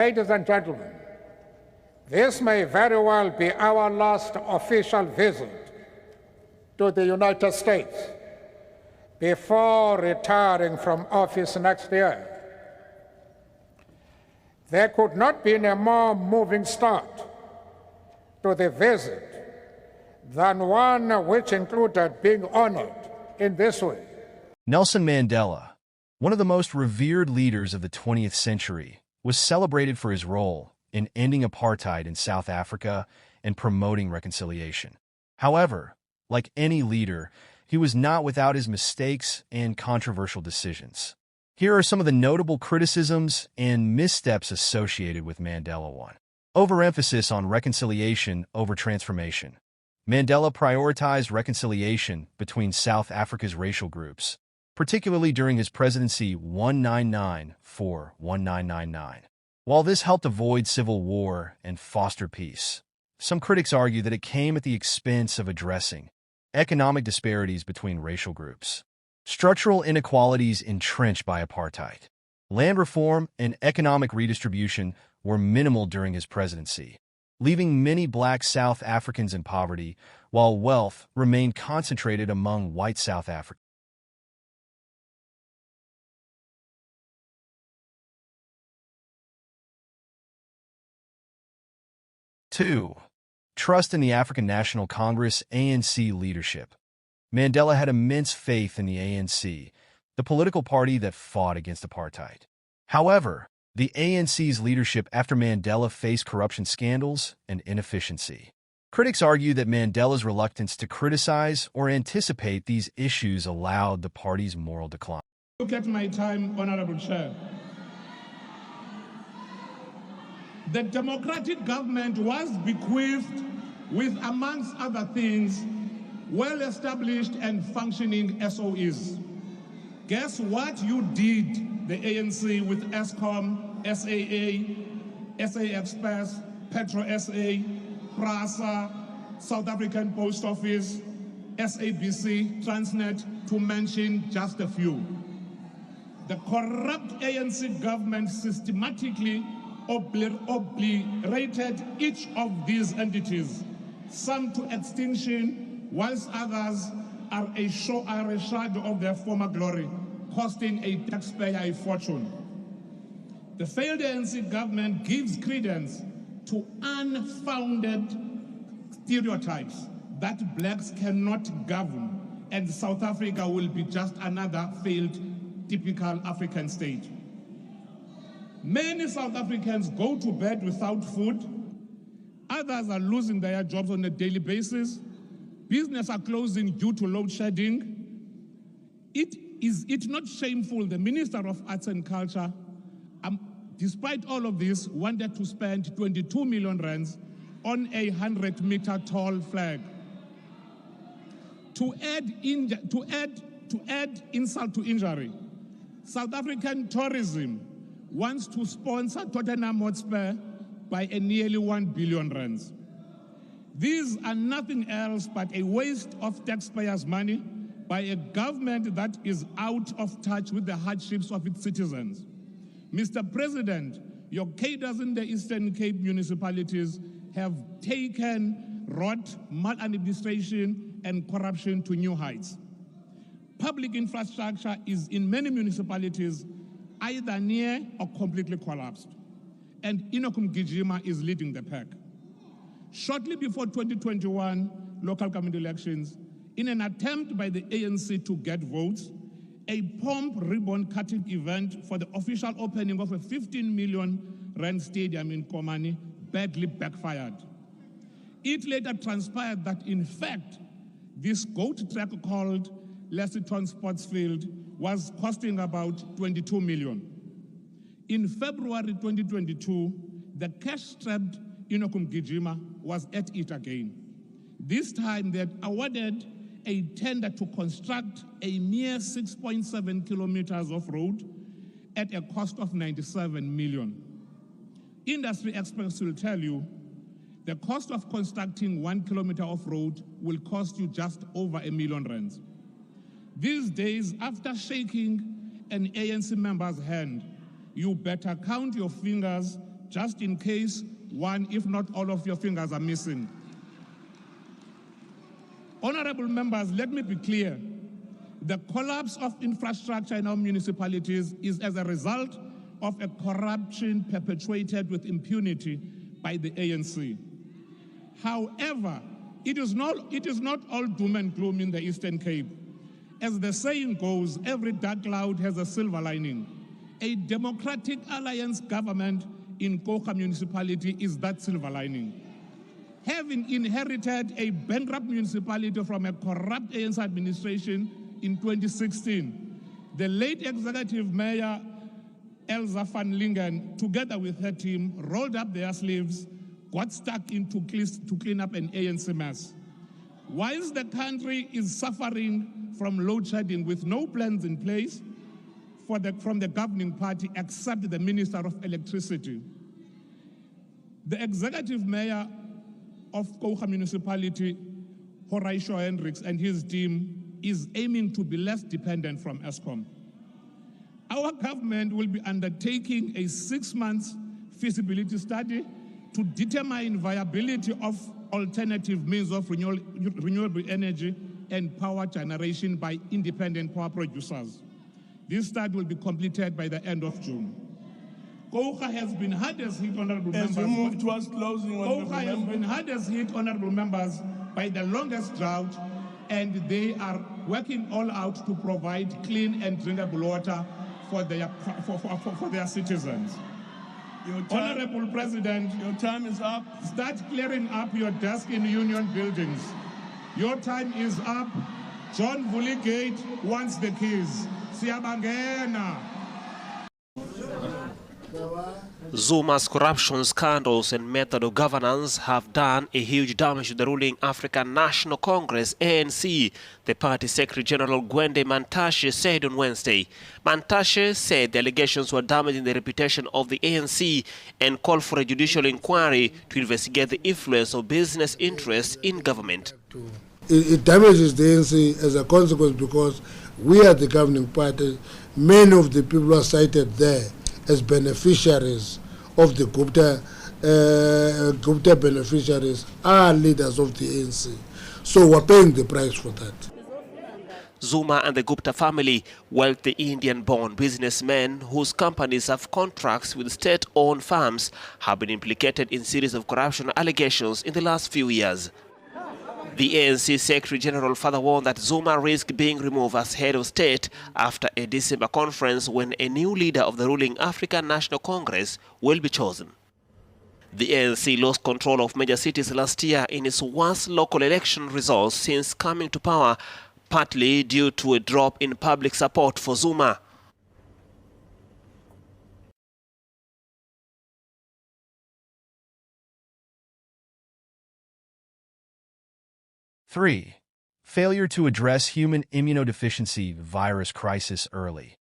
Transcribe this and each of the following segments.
Ladies and gentlemen, this may very well be our last official visit to the United States before retiring from office next year. There could not be a more moving start to the visit than one which included being honored in this way. Nelson Mandela, one of the most revered leaders of the 20th century, was celebrated for his role in ending apartheid in South Africa and promoting reconciliation. However, like any leader, he was not without his mistakes and controversial decisions. Here are some of the notable criticisms and missteps associated with Mandela. 1. Overemphasis on reconciliation over transformation. Mandela prioritized reconciliation between South Africa's racial groups, particularly during his presidency 1999–1999. While this helped avoid civil war and foster peace, some critics argue that it came at the expense of addressing economic disparities between racial groups, structural inequalities entrenched by apartheid. Land reform and economic redistribution were minimal during his presidency, leaving many black South Africans in poverty, while wealth remained concentrated among white South Africans. 2. Trust in the African National Congress ANC leadership. Mandela had immense faith in the ANC, the political party that fought against apartheid. However, the ANC's leadership after Mandela faced corruption scandals and inefficiency. Critics argue that Mandela's reluctance to criticize or anticipate these issues allowed the party's moral decline. Look at my time, Honorable Chair. The democratic government was bequeathed with, amongst other things, well-established and functioning SOEs. Guess what you did, the ANC, with ESCOM, SAA, SA Express, Petro SA, PRASA, South African Post Office, SABC, Transnet, to mention just a few. The corrupt ANC government systematically obliterated each of these entities, some to extinction, whilst others are a shadow of their former glory, costing a taxpayer a fortune. The failed ANC government gives credence to unfounded stereotypes that blacks cannot govern and South Africa will be just another failed typical African state. Many South Africans go to bed without food. Others are losing their jobs on a daily basis. Businesses are closing due to load shedding. Is it not shameful the Minister of Arts and Culture, despite all of this, wanted to spend 22 million rands on a 100-meter tall flag? To add insult to injury, South African tourism wants to sponsor Tottenham Hotspur by a nearly 1 billion rands. These are nothing else but a waste of taxpayers' money by a government that is out of touch with the hardships of its citizens. Mr. President, your cadres in the Eastern Cape municipalities have taken rot, maladministration, and corruption to new heights. Public infrastructure is in many municipalities either near or completely collapsed, and Inokum Gijima is leading the pack. Shortly before 2021 local government elections, in an attempt by the ANC to get votes, a pomp ribbon-cutting event for the official opening of a 15 million rand stadium in Komani badly backfired. It later transpired that, in fact, this GOAT track called Lesseton Sports Field was costing about 22 million. In February 2022, the cash-strapped Inokum Gijima was at it again. This time they had awarded a tender to construct a mere 6.7 kilometers of road at a cost of 97 million. Industry experts will tell you the cost of constructing 1 kilometer of road will cost you just over R1 million. These days, after shaking an ANC member's hand, you better count your fingers just in case one, if not all of your fingers are missing. Honorable members, let me be clear. The collapse of infrastructure in our municipalities is as a result of a corruption perpetuated with impunity by the ANC. However, it is not all doom and gloom in the Eastern Cape. As the saying goes, every dark cloud has a silver lining. A democratic alliance government in Kocha municipality is that silver lining. Having inherited a bankrupt municipality from a corrupt ANC administration in 2016, the late executive mayor, Elsa van Lingen, together with her team, rolled up their sleeves, got stuck into to clean up an ANC mess. Whilst the country is suffering from load shedding with no plans in place from the governing party except the Minister of Electricity, the executive mayor of Kocha municipality, Horatio Hendricks, and his team is aiming to be less dependent from Eskom. Our government will be undertaking a 6-month feasibility study to determine viability of alternative means of renewable energy and power generation by independent power producers. This study will be completed by the end of June. Kocha has been hardest hit, honorable members. As we move towards closing, Kocha has been hardest hit, honorable members, by the longest drought, and they are working all out to provide clean and drinkable water for their citizens. Honorable President, your time is up. Start clearing up your desk in union buildings. Your time is up. John Vulligate wants the keys. Siyabangena. Zuma's corruption scandals and method of governance have done a huge damage to the ruling African National Congress, ANC, the party Secretary General Gwende Mantashe said on Wednesday. Mantashe said the allegations were damaging the reputation of the ANC and called for a judicial inquiry to investigate the influence of business interests in government. It damages the ANC as a consequence because we are the governing party. Many of the people are cited there as beneficiaries of the Gupta beneficiaries are leaders of the ANC. So we're paying the price for that. Zuma and the Gupta family, wealthy Indian-born businessmen whose companies have contracts with state-owned firms, have been implicated in series of corruption allegations in the last few years. The ANC Secretary General further warned that Zuma risked being removed as head of state after a December conference when a new leader of the ruling African National Congress will be chosen. The ANC lost control of major cities last year in its worst local election results since coming to power, partly due to a drop in public support for Zuma. Three, failure to address human immunodeficiency virus crisis early.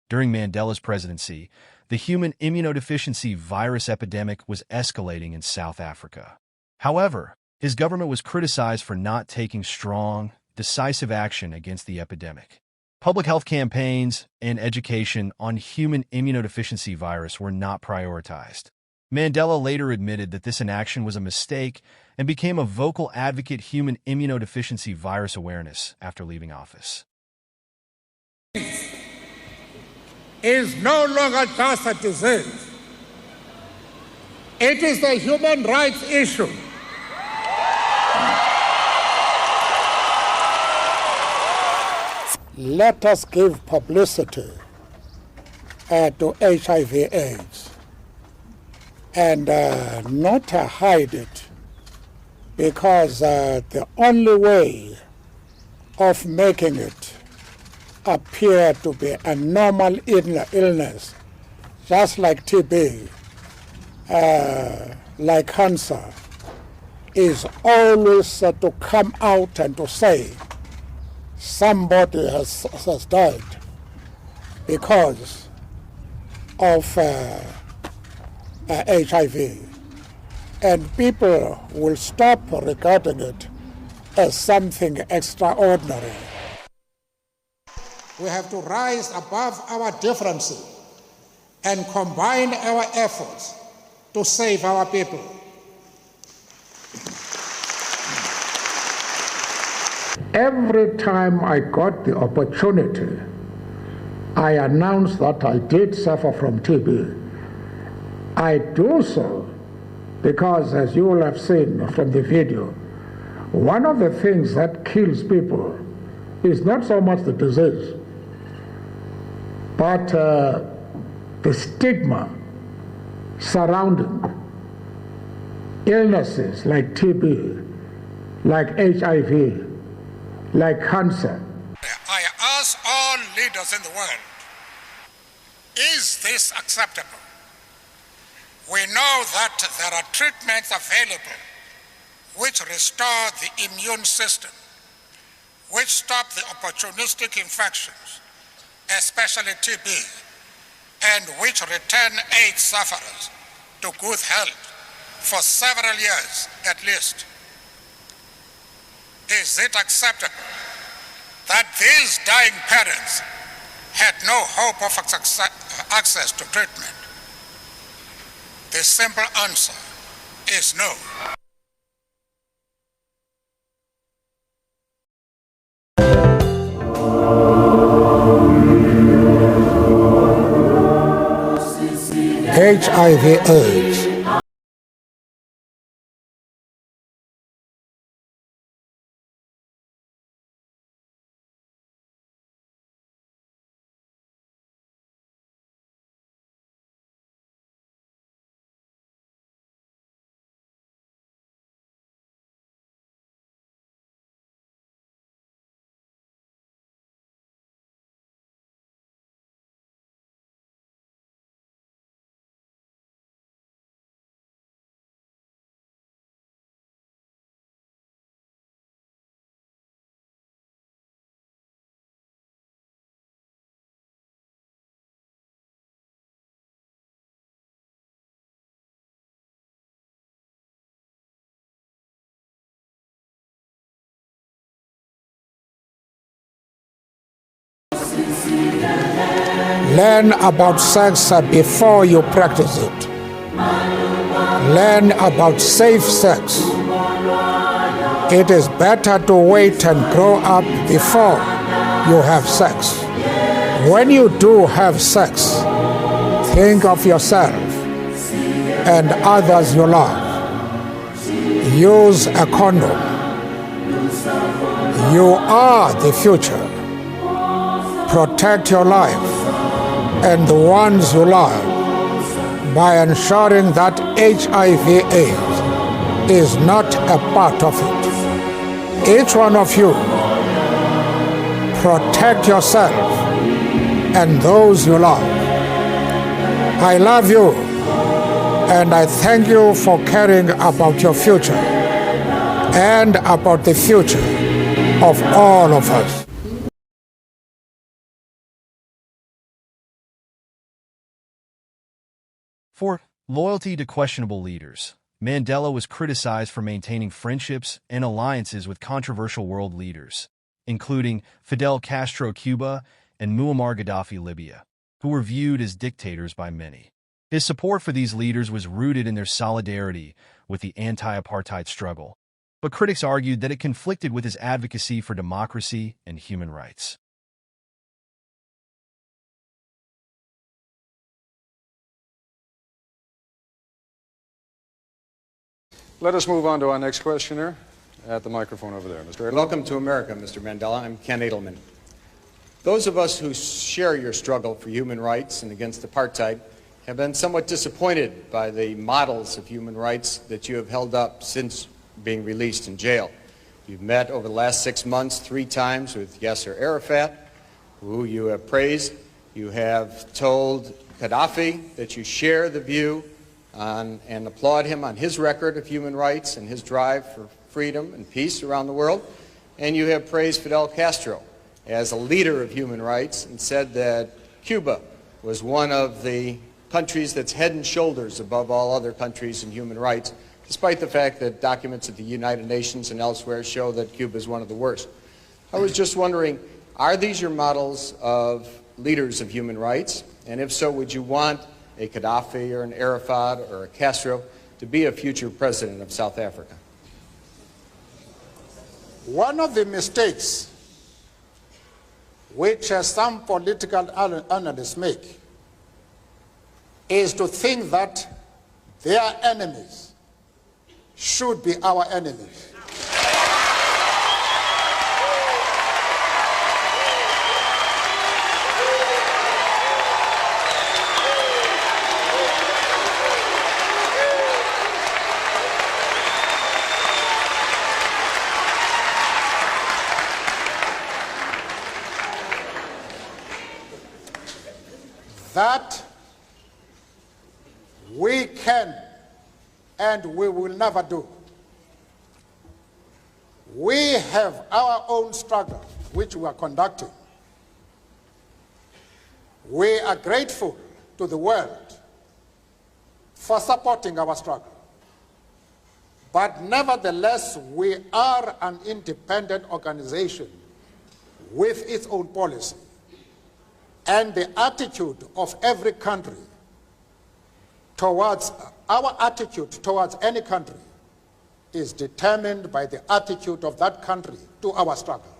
During Mandela's presidency, the human immunodeficiency virus epidemic was escalating in South Africa. However, his government was criticized for not taking strong, decisive action against the epidemic. Public health campaigns and education on human immunodeficiency virus were not prioritized. Mandela later admitted that this inaction was a mistake and became a vocal advocate human immunodeficiency virus awareness after leaving office. Is no longer just a disease. It is a human rights issue. Let us give publicity to HIV/AIDS and not hide it, because the only way of making it appear to be a normal illness, just like TB, like cancer, is always to come out and to say somebody has died because of HIV. And people will stop regarding it as something extraordinary. We have to rise above our differences and combine our efforts to save our people. Every time I got the opportunity, I announced that I did suffer from TB. I do so because, as you will have seen from the video, one of the things that kills people is not so much the disease, but the stigma surrounding illnesses like TB, like HIV, like cancer. I ask all leaders in the world, is this acceptable? We know that there are treatments available which restore the immune system, which stop the opportunistic infections, especially TB, and which return AIDS sufferers to good health for several years at least. Is it acceptable that these dying parents had no hope of access to treatment? The simple answer is no. HIV/AIDS. Learn about sex before you practice it. Learn about safe sex. It is better to wait and grow up before you have sex. When you do have sex, think of yourself and others you love. Use a condom. You are the future. Protect your life and the ones you love by ensuring that HIV/AIDS is not a part of it. Each one of you, protect yourself and those you love. I love you and I thank you for caring about your future and about the future of all of us. For loyalty to questionable leaders, Mandela was criticized for maintaining friendships and alliances with controversial world leaders, including Fidel Castro Cuba and Muammar Gaddafi Libya, who were viewed as dictators by many. His support for these leaders was rooted in their solidarity with the anti-apartheid struggle, but critics argued that it conflicted with his advocacy for democracy and human rights. Let us move on to our next questioner at the microphone over there. Mr. Edelman. Welcome to America, Mr. Mandela. I'm Ken Edelman. Those of us who share your struggle for human rights and against apartheid have been somewhat disappointed by the models of human rights that you have held up since being released in jail. You've met over the last 6 months 3 times with Yasser Arafat, who you have praised. You have told Gaddafi that you share the view and applaud him on his record of human rights and his drive for freedom and peace around the world. And you have praised Fidel Castro as a leader of human rights and said that Cuba was one of the countries that's head and shoulders above all other countries in human rights, despite the fact that documents at the United Nations and elsewhere show that Cuba is one of the worst. I was just wondering, are these your models of leaders of human rights? And if so, would you want a Gaddafi or an Arafat or a Castro to be a future president of South Africa? One of the mistakes which some political analysts make is to think that their enemies should be our enemies. That we can and we will never do. We have our own struggle which we are conducting. We are grateful to the world for supporting our struggle. But nevertheless, we are an independent organization with its own policy. And the attitude of every country towards, our attitude towards any country is determined by the attitude of that country to our struggle.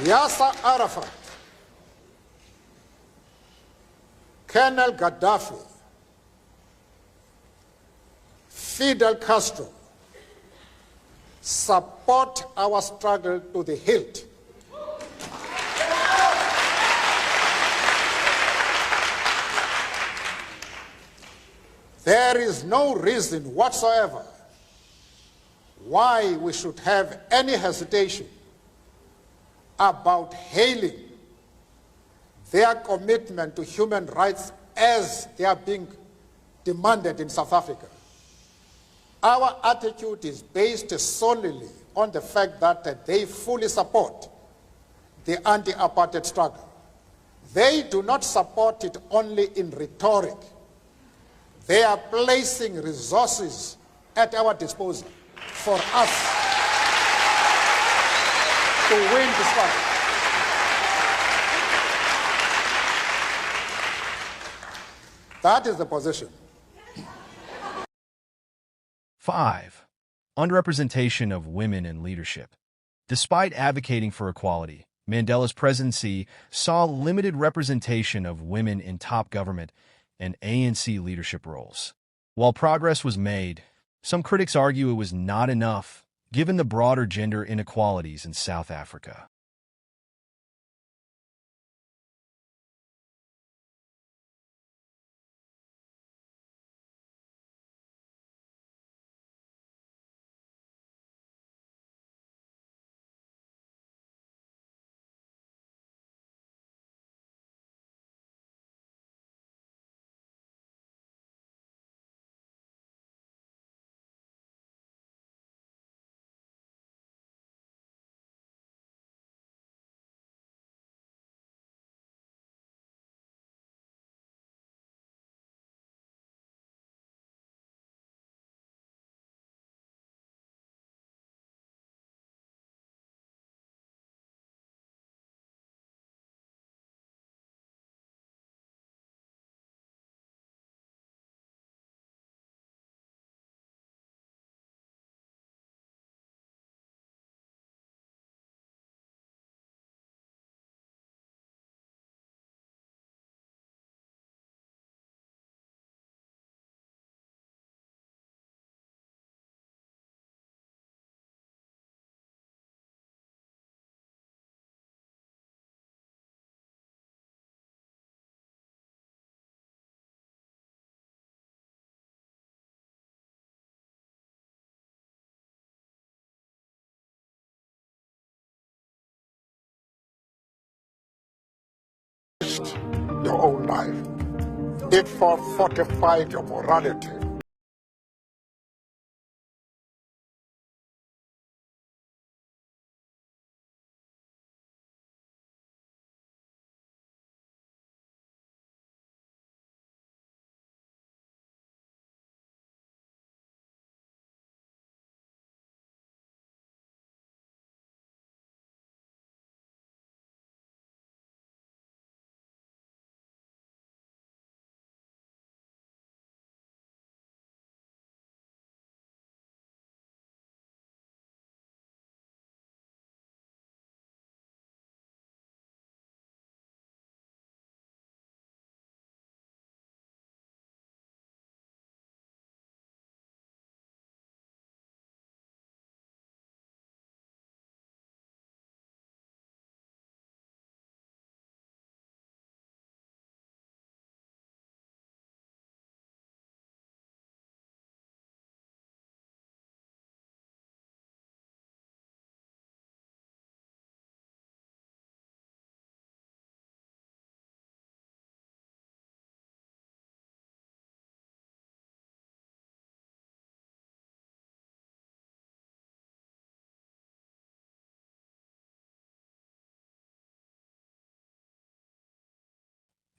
Yasser Arafat, Colonel Gaddafi, Fidel Castro support our struggle to the hilt. There is no reason whatsoever why we should have any hesitation about hailing their commitment to human rights as they are being demanded in South Africa. Our attitude is based solely on the fact that they fully support the anti-apartheid struggle. They do not support it only in rhetoric. They are placing resources at our disposal for us to win the struggle. That is the position. 5. Underrepresentation of women in leadership. Despite advocating for equality, Mandela's presidency saw limited representation of women in top government and ANC leadership roles. While progress was made, some critics argue it was not enough, given the broader gender inequalities in South Africa. Your own life. It fortified your morality.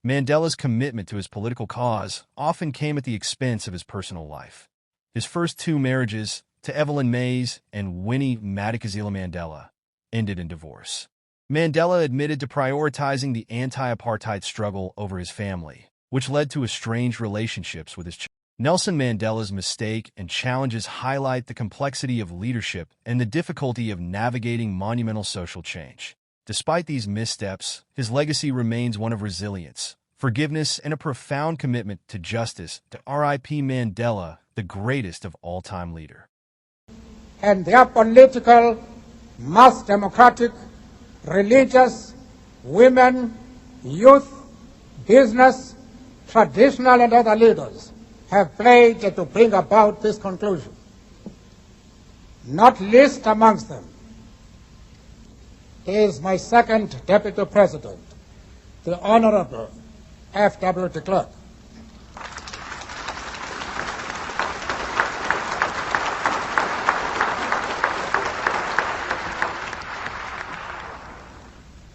Mandela's commitment to his political cause often came at the expense of his personal life. His first two marriages, to Evelyn Mays and Winnie Madikizela Mandela, ended in divorce. Mandela admitted to prioritizing the anti-apartheid struggle over his family, which led to estranged relationships with his children. Nelson Mandela's mistake and challenges highlight the complexity of leadership and the difficulty of navigating monumental social change. Despite these missteps, his legacy remains one of resilience, forgiveness, and a profound commitment to justice. To R.I.P. Mandela, the greatest of all-time leader. And their political, mass democratic, religious, women, youth, business, traditional and other leaders have played to bring about this conclusion. Not least amongst them is my second Deputy President, the Honorable F.W. de Klerk.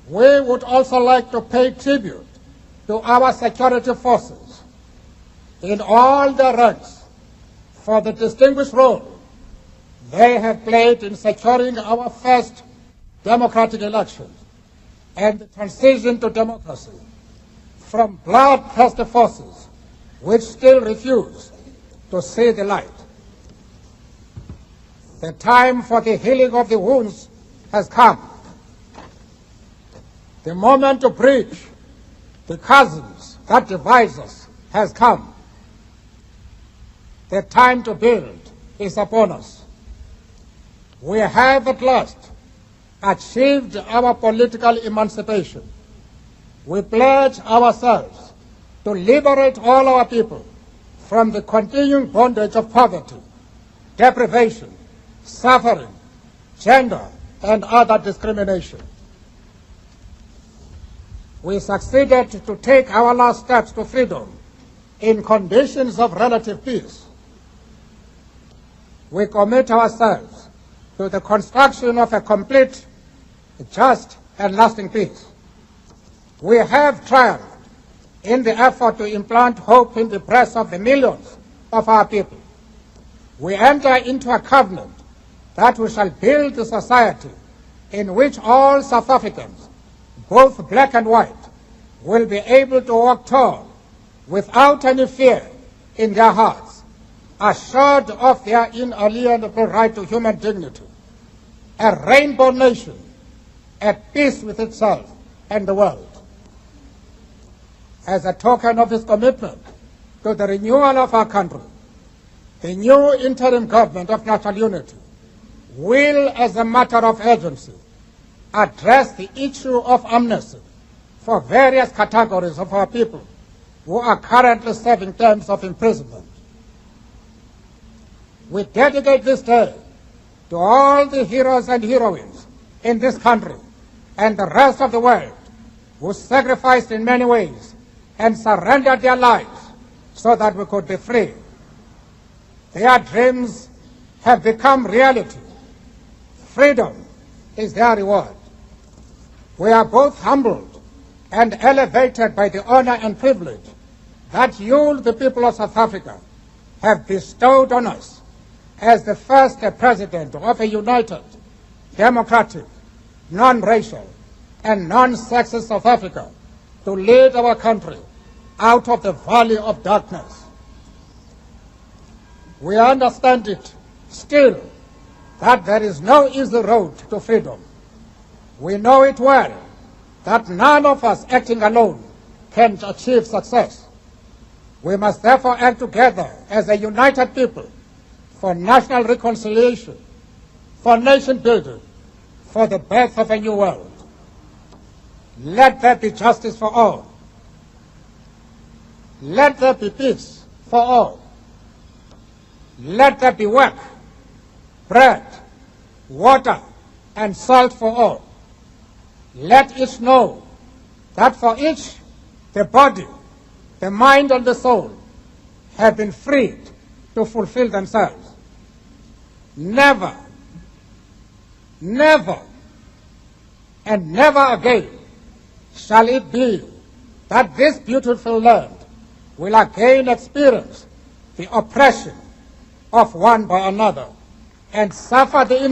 We would also like to pay tribute to our security forces in all their ranks for the distinguished role they have played in securing our first democratic elections and the transition to democracy from bloodthirsty forces which still refuse to see the light. The time for the healing of the wounds has come. The moment to bridge the chasms that divide us has come. The time to build is upon us. We have at last achieved our political emancipation. We pledge ourselves to liberate all our people from the continuing bondage of poverty, deprivation, suffering, gender, and other discrimination. We succeeded to take our last steps to freedom in conditions of relative peace. We commit ourselves to the construction of a complete, just, and lasting peace. We have triumphed in the effort to implant hope in the breasts of the millions of our people. We enter into a covenant that we shall build a society in which all South Africans, both black and white, will be able to walk tall without any fear in their hearts, assured of their inalienable right to human dignity, a rainbow nation at peace with itself and the world. As a token of his commitment to the renewal of our country, the new interim government of national unity will, as a matter of urgency, address the issue of amnesty for various categories of our people who are currently serving terms of imprisonment. We dedicate this day to all the heroes and heroines in this country and the rest of the world who sacrificed in many ways and surrendered their lives so that we could be free. Their dreams have become reality. Freedom is their reward. We are both humbled and elevated by the honor and privilege that you, the people of South Africa, have bestowed on us as the first president of a united, democratic, non-racial, and non-sexist South Africa to lead our country out of the valley of darkness. We understand it still that there is no easy road to freedom. We know it well that none of us acting alone can achieve success. We must therefore act together as a united people for national reconciliation, for nation building, for the birth of a new world. Let there be justice for all. Let there be peace for all. Let there be work, bread, water, and salt for all. Let each know that for each, the body, the mind, and the soul have been freed to fulfill themselves. Never, never, and never again shall it be that this beautiful land will again experience the oppression of one by another and suffer the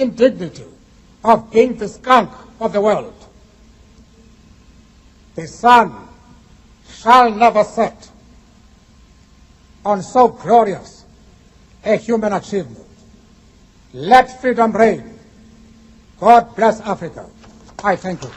indignity of being the skunk of the world. The sun shall never set on so glorious a human achievement. Let freedom reign. God bless Africa. I thank you.